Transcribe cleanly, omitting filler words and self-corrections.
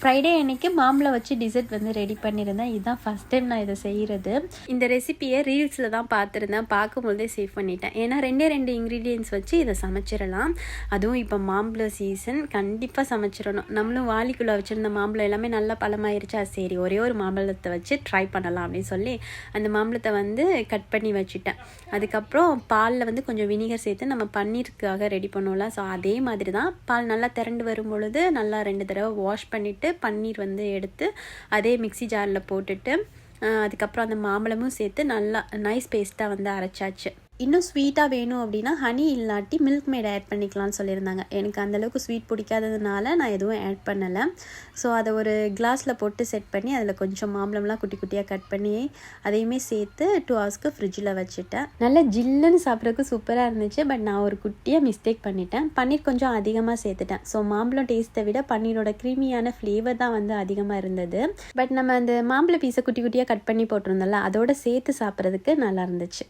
Friday அன்றைக்கி மாம்பழம் வச்சு டிசர்ட் வந்து ரெடி பண்ணியிருந்தேன். இதுதான் ஃபஸ்ட் டைம் நான் இதை செய்கிறது. இந்த ரெசிப்பியை ரீல்ஸில் தான் பார்த்துருந்தேன். பார்க்கும்போதே சேவ் பண்ணிட்டேன். ஏன்னா 2 இன்க்ரீடியன்ட்ஸ் வச்சு இதை சமைச்சிடலாம். அதுவும் இப்போ மாம்பழம் சீசன், கண்டிப்பாக சமைச்சிடணும். நம்மளும் வாளிக்குள்ளே வச்சுருந்த மாம்பழம் எல்லாமே நல்லா பழமாயிருச்சா, சரி ஒரே ஒரு மாம்பழத்தை வச்சு ட்ரை பண்ணலாம் அப்படின்னு சொல்லி அந்த மாம்பழத்தை வந்து கட் பண்ணி வச்சுட்டேன். அதுக்கப்புறம் பாலில் வந்து கொஞ்சம் வினிகர் சேர்த்து நம்ம பன்னீருக்காக ரெடி பண்ணுவோம்ல, ஸோ அதே மாதிரி தான் பால் நல்லா திரண்டு வரும் பொழுது நல்லா 2 தடவை வாஷ் பண்ணிவிட்டு பன்னீர் வந்து எடுத்து அதே மிக்ஸி ஜாரில் போட்டுட்டு அதுக்கப்புறம் அந்த மாம்பழமும் சேர்த்து நல்லா நைஸ் பேஸ்ட்டாக வந்து அரைச்சாச்சு. இன்னும் ஸ்வீட்டாக வேணும் அப்படின்னா ஹனி இல்லாட்டி மில்க் மேட் ஆட் பண்ணிக்கலாம்னு சொல்லியிருந்தாங்க. எனக்கு அந்தளவுக்கு ஸ்வீட் பிடிக்காததுனால நான் எதுவும் ஆட் பண்ணலை. ஸோ அதை ஒரு கிளாஸில் போட்டு செட் பண்ணி அதில் கொஞ்சம் மாம்பழம்லாம் குட்டி குட்டியாக கட் பண்ணி அதையுமே சேர்த்து 2 ஹவர்ஸ்க்கு ஃப்ரிட்ஜில் வச்சுட்டேன். நல்லா ஜில்லுன்னு சாப்பிட்றதுக்கு சூப்பராக இருந்துச்சு. பட் நான் ஒரு குட்டியாக மிஸ்டேக் பண்ணிட்டேன். பன்னீர் கொஞ்சம் அதிகமாக சேர்த்துட்டேன். ஸோ மாம்பழம் டேஸ்ட்டை விட பன்னீரோட க்ரீமியான ஃப்ளேவர் தான் வந்து அதிகமாக இருந்தது. பட் நம்ம அந்த மாம்பழ பீஸை குட்டி குட்டியாக கட் பண்ணி போட்டிருந்தோம்ல, அதோட சேர்த்து சாப்பிட்றதுக்கு நல்லா இருந்துச்சு.